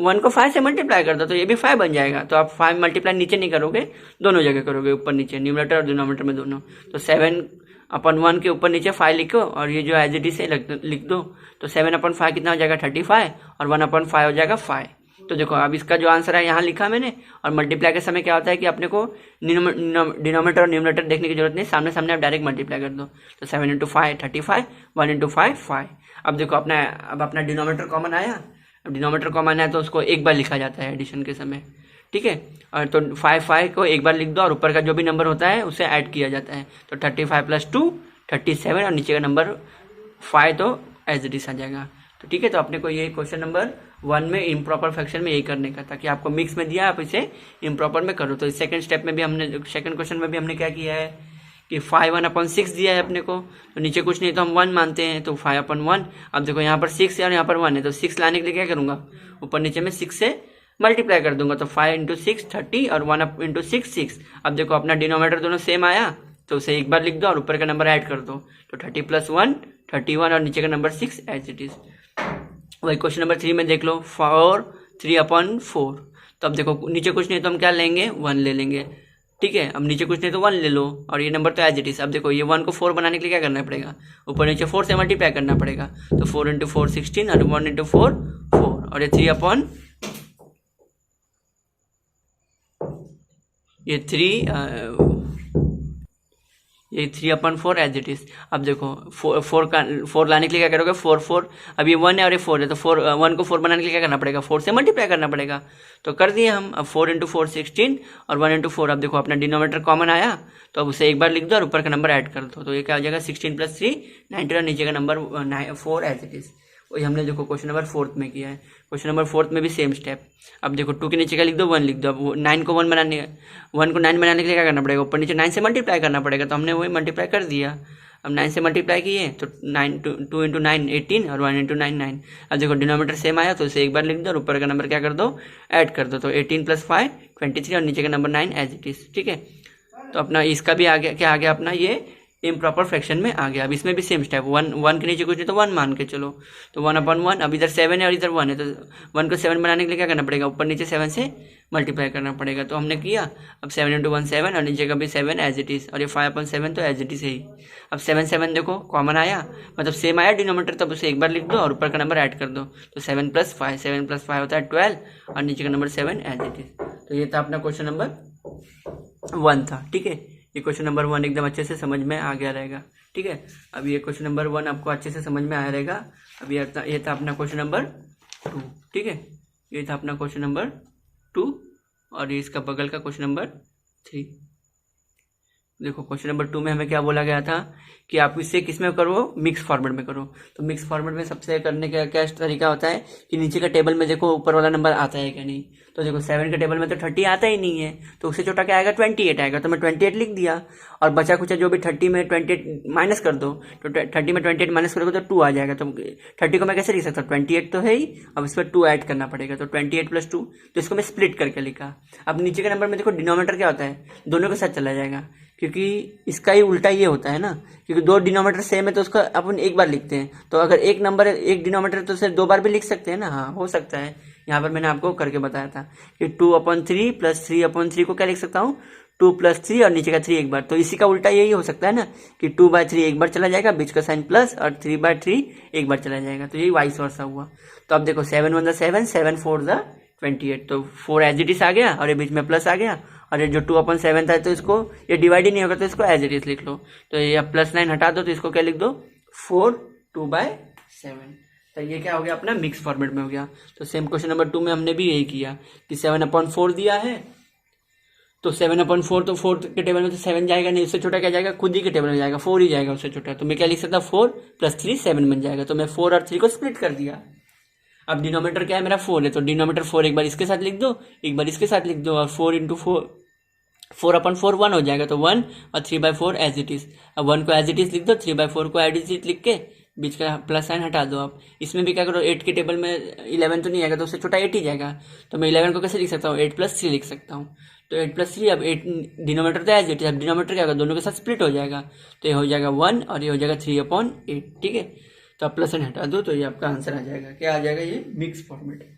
1 को 5 से मल्टीप्लाई कर दो, तो ये भी 5 बन जाएगा। तो आप 5 मल्टीप्लाई नीचे नहीं करोगे, दोनों जगह करोगे, ऊपर नीचे, न्यूमरेटर और डिनोमिनेटर में दोनों। तो 7/1 के ऊपर नीचे 5 लिखो और ये जो एज इट इज है लिख दो। तो 7/5 कितना हो जाएगा 35 और 1/5 हो जाएगा 5। तो देखो अब इसका जो आंसर है यहाँ लिखा मैंने, और मल्टीप्लाई के समय क्या होता है कि अपने को डिनोमिनेटर और न्यूमरेटर देखने की जरूरत नहीं, सामने सामने आप डायरेक्ट मल्टीप्लाई कर दो। तो 7 × 5 35, 1 × 5 5। अब देखो अपना डिनोमिनेटर कॉमन आया, अब डिनोमिनेटर कॉमन है तो उसको एक बार लिखा जाता है एडिशन के समय। ठीक है, और तो 5 को एक बार लिख दो और ऊपर का जो भी नंबर होता है उसे ऐड किया जाता है। तो 35 + 2 37 और नीचे का नंबर 5 तो एज इट इज आ जाएगा। तो ठीक है, तो अपने को ये क्वेश्चन नंबर 1 में इम्प्रॉपर फ्रैक्शन में यही करने का, ताकि आपको मिक्स में दिया आप इसे इम्प्रॉपर में करो। तो सेकंड स्टेप में भी हमने, सेकंड क्वेश्चन में भी हमने क्या किया है कि 5/1/6 दिया है अपने को, तो नीचे कुछ नहीं तो हम 1 मानते हैं, तो 5/1। अब देखो यहाँ पर 6 और यहाँ पर 1 है, तो 6 लाने के लिए क्या करूँगा, ऊपर नीचे में 6 से मल्टीप्लाई कर दूंगा, तो 5 × 6 30 और 1 × 6 6। अब देखो अपना डिनोमिनेटर दोनों सेम आया, तो उसे एक बार लिख दो और ऊपर का नंबर ऐड कर दो, तो 30 + 1 31 और नीचे का नंबर 6 एज इट इज। वही क्वेश्चन नंबर 3 में देख लो 4 3/4। तो अब देखो नीचे कुछ नहीं तो हम क्या लेंगे, 1 ले लेंगे। ठीक है, अब नीचे कुछ नहीं तो 1 ले लो और ये नंबर तो एज इट इज। अब देखो ये 1 को 4 बनाने के लिए क्या करना पड़ेगा, ऊपर नीचे 4 से मल्टीप्लाई करना पड़ेगा, तो 4 × 4 16 और 1 × 4 4 और ये 3 ये 3/4 एज इट इज। अब देखो 4 लाने के लिए क्या करोगे, 4 4, अब ये 1 है और ये 4 है, तो 1 को 4 बनाने के लिए क्या करना पड़ेगा, 4 से मल्टीप्लाई करना पड़ेगा। तो कर दिए हम। अब 4 × 4 16 और 1 × 4। अब देखो अपना डिनोमिनेटर कॉमन आया, तो अब उसे एक बार लिख दो और ऊपर का नंबर ऐड कर दो, तो ये क्या हो जाएगा 16 + 3 19 और नीचे का नंबर 4 एज इट इज। वही हमने देखो क्वेश्चन नंबर 4 में किया है। क्वेश्चन नंबर 4 में भी सेम स्टेप। अब देखो 2 के नीचे का लिख दो, 1 लिख दो। अब 9 को 9 बनाने के लिए क्या करना पड़ेगा, ऊपर नीचे 9 से मल्टीप्लाई करना पड़ेगा, तो हमने वही मल्टीप्लाई कर दिया। अब 9 से मल्टीप्लाई किए तो 2 × 9 18 और 1 × 9 9। अब देखो डिनोमिनेटर सेम आया, तो उसे एक बार लिख दो और ऊपर का नंबर क्या कर दो, ऐड कर दो, तो 18 + 5 23 और नीचे का नंबर 9 एज इट इज। ठीक है, तो अपना इसका भी आ गया, क्या आ गया अपना ये इम्प्रॉपर फ्रैक्शन में आ गया। अब इसमें भी सेम स्टेप, 1 के नीचे कुछ नहीं तो 1 मान के चलो, तो 1/1। अब इधर 7 है और इधर 1 है, तो 1 को 7 बनाने के लिए क्या करना पड़ेगा, ऊपर नीचे 7 से मल्टीप्लाई करना पड़ेगा, तो हमने किया। अब 7 × 1 7 और नीचे का भी 7 एज इट इज, और ये 5/7 तो एज इट इज है ही। अब 7 7 देखो कॉमन आया, मतलब सेम आया डिनोमिनेटर, तब उसे एक बार लिख दो और ऊपर का नंबर ऐड कर दो, तो 7 + 5 7 + 5 होता है 12 और नीचे का नंबर 7 एज इट इज। तो ये था अपना क्वेश्चन नंबर 1 था। ठीक है, ये क्वेश्चन नंबर 1 एकदम अच्छे से समझ में आ गया रहेगा। ठीक है, अब ये क्वेश्चन नंबर 1 आपको अच्छे से समझ में आया रहेगा। अब ये था अपना क्वेश्चन नंबर 2। ठीक है, ये था अपना क्वेश्चन नंबर 2 और ये इसका बगल का क्वेश्चन नंबर 3। देखो क्वेश्चन नंबर 2 में हमें क्या बोला गया था कि आप इसे किस में करो, मिक्स फॉर्मेट में करो। तो मिक्स फॉर्मेट में सबसे करने का क्या तरीका होता है कि नीचे का टेबल में देखो ऊपर वाला नंबर आता है क्या नहीं। तो देखो 7 के टेबल में तो 30 आता ही नहीं है, तो उससे छोटा क्या आएगा 28 आएगा, तो मैं 28 लिख दिया। और बचा कुछ जो भी 30 में 28 माइनस कर दो, तो 30 में 28 माइनस करोगे तो 2 आ जाएगा। तो 30 को मैं कैसे लिख सकता हूँ, 28 तो है ही, अब इस पर 2 ऐड करना पड़ेगा, तो 28 + 2, तो इसको मैं स्प्लिट करके लिखा। अब नीचे के नंबर में देखो डिनोमिनेटर क्या होता है, दोनों के साथ चला जाएगा, क्योंकि इसका ही उल्टा ये होता है ना, क्योंकि 2 डिनोमिनेटर सेम है तो उसका अपन एक बार लिखते हैं। तो अगर एक नंबर एक डिनोमिनेटर तो उसे 2 बार भी लिख सकते हैं ना। हाँ हो सकता है, यहाँ पर मैंने आपको करके बताया था कि 2/3 + 3/3 को क्या लिख सकता हूँ, 2 + 3 और नीचे का 3 एक बार। तो इसी का उल्टा यही हो सकता है ना कि 2/3 एक बार चला जाएगा, बीच का साइन प्लस, और 3/3 एक बार चला जाएगा, तो यही वाइस वर्सा हुआ। तो अब देखो 7 × 1 = 7 7 × 4 = 28, तो 4 एज इट इज आ गया और ये बीच में प्लस आ गया, और ये जो 2/7 था तो इसको ये डिवाइड ही नहीं होगा, तो इसको एज इट इज लिख लो। तो ये +9 हटा दो, तो इसको क्या लिख दो 4 2/7। तो ये क्या हो गया अपना मिक्स फॉर्मेट में हो गया। तो सेम क्वेश्चन नंबर 2 में हमने भी यही किया कि 7/4 दिया है, तो 7/4 तो 4 के टेबल में तो 7 जाएगा नहीं, उससे छोटा क्या जाएगा, खुद ही के टेबल में जाएगा, 4 ही जाएगा उससे छोटा। तो मैं क्या लिख सकता 4 + 3 7 बन जाएगा, तो मैं 4 और 3 को स्प्लिट कर दिया। अब डिनोमिनेटर क्या है मेरा 4 है, तो डिनोमिनेटर 4 एक बार इसके साथ लिख दो, एक बार इसके साथ लिख दो, और 4 × 4 4/4 1 हो जाएगा, तो 1 और 3/4 एज इट इज। अब 1 को एज इट इज लिख दो, 3/4 को एज इट इज लिख के बीच का प्लस साइन हटा दो। आप इसमें भी क्या करो, 8 के टेबल में 11 तो नहीं आएगा, तो उससे छोटा 8 ही जाएगा, तो मैं 11 को कैसे लिख सकता हूँ, 8 + 3 लिख सकता हूँ। तो 8 + 3, अब 8 डिनोमिनेटर तो एज इट इज, अब डिनोमिनेटर क्या होगा, दोनों के साथ स्प्लिट हो जाएगा, तो ये हो जाएगा 1 और ये हो जाएगा 3/8। ठीक है, तो आप प्लस साइन हटा दो, तो ये आपका आंसर आ जाएगा, क्या आ जाएगा, ये मिक्स फॉर्मेट।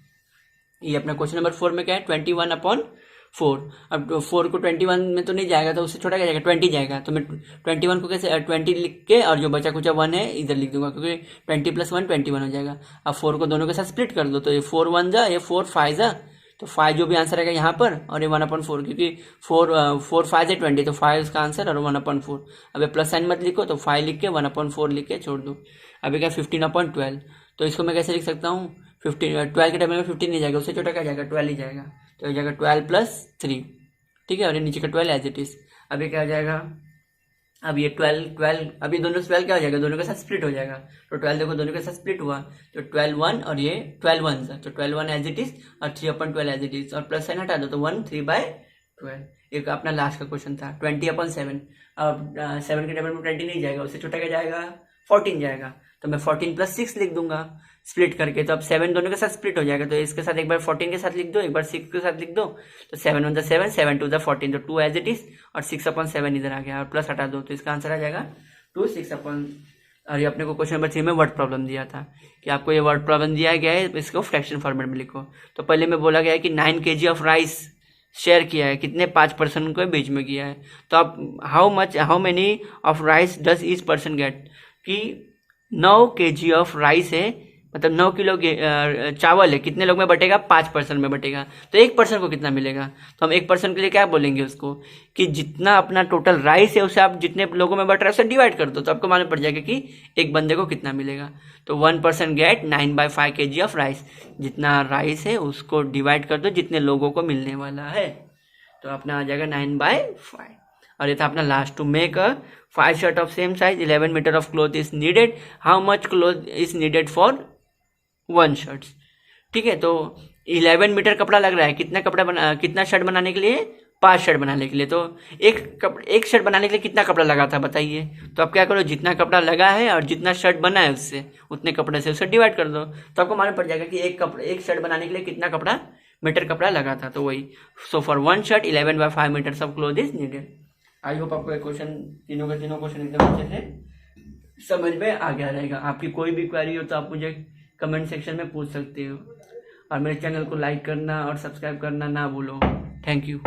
ये अपना क्वेश्चन नंबर 4 में क्या है 21/4। अब 4 को 21 में तो नहीं जाएगा, तो उससे छोटा क्या जाएगा 20 जाएगा, तो मैं 21 को कैसे 20 लिख के और जो बचा कुचा 1 है इधर लिख दूंगा, क्योंकि 20 + 1 21 हो जाएगा। अब 4 को दोनों के साथ स्प्लिट कर दो, तो ये 4 1 जा, ये 4 5 जा, तो 5 जो भी आंसर आएगा यहाँ पर, और ये 1/4, क्योंकि 4 5 है 20, तो 5 उसका आंसर और 1/4। अब ये प्लस साइन मत लिखो, तो 5 लिख के 1/4 लिख के छोड़ दो। अभी क्या 15/12, तो इसको मैं कैसे लिख सकता हूँ 12 के टेबल में 15 नहीं जाएगा, उससे छोटा क्या जाएगा 12 ही जाएगा, तो ये जाएगा 12 + 3। ठीक है, और ये नीचे का 12 एज इट इज। अब ये क्या हो जाएगा अब ये 12 अभी दोनों 12 क्या हो जाएगा, दोनों के साथ स्प्लिट हो जाएगा। तो 12 देखो दोनों के साथ स्प्लिट हुआ, तो 12 1 और ये 12 1 तो 12 1 एज इट इज और 3/12 एज इट इज, और प्लस साइन हटा दो तो 1 3/12। एक अपना लास्ट का क्वेश्चन था 20/7। अब 7 के टेबल में 20 नहीं जाएगा, उससे छोटा क्या जाएगा, 14 जाएगा। तो मैं 14 + 6 लिख दूंगा स्प्लिट करके। तो अब 7 दोनों के साथ स्प्लिट हो जाएगा, तो इसके साथ एक बार 14 के साथ लिख दो, एक बार 6 के साथ लिख दो। तो 7 1 7, 7 2 14, तो 2 एज इट इज और 6/7 इधर आ गया और प्लस हटा दो, तो इसका आंसर आ जाएगा 2 6 अपन। और ये अपने को क्वेश्चन नंबर 3 में वर्ड प्रॉब्लम दिया था कि आपको ये वर्ड प्रॉब्लम दिया गया है, इसको फ्रैक्शन फॉर्मेट में लिखो। तो पहले में बोला गया है कि 9 kg ऑफ राइस शेयर किया है, कितने 5 पर्सन के बीच में किया है। तो आप how many of rice does each person get, कि 9 kg ऑफ राइस है, मतलब 9 किलो चावल है, कितने लोग में बटेगा, 5 पर्सन में बटेगा। तो एक पर्सन को कितना मिलेगा, तो हम एक पर्सन के लिए क्या बोलेंगे उसको, कि जितना अपना टोटल राइस है उसे आप जितने लोगों में बट रहा है उसे डिवाइड कर दो, तो आपको मालूम पड़ जाएगा कि एक बंदे को कितना मिलेगा। तो 1 person get 9/5 kg of rice, जितना राइस है उसको डिवाइड कर दो जितने लोगों को मिलने वाला है, तो अपना आ जाएगा 9/5। और ये था अपना last, to make a 5 shirt of same size 11 metre of cloth is needed, how much cloth is needed for 1 shirt. ठीक है, तो 11 मीटर कपड़ा लग रहा है, कितना शर्ट बनाने के लिए, 5 शर्ट बनाने के लिए। तो एक शर्ट बनाने के लिए कितना कपड़ा लगा था बताइए। तो आप क्या करो, जितना कपड़ा लगा है और जितना शर्ट बना है उससे उतने कपड़े से उसे डिवाइड कर दो, तो आपको मालूम पड़ जाएगा कि एक शर्ट बनाने के लिए कितना मीटर कपड़ा लगा था। तो वही, so for 1 shirt 11/5 metres of cloth is needed. I hope आपको ये क्वेश्चन तीनों क्वेश्चन एकदम अच्छे से समझ में आ गया रहेगा। आपकी कोई भी क्वेरी हो तो आप मुझे कमेंट सेक्शन में पूछ सकते हो, और मेरे चैनल को लाइक करना और सब्सक्राइब करना ना भूलो। Thank you.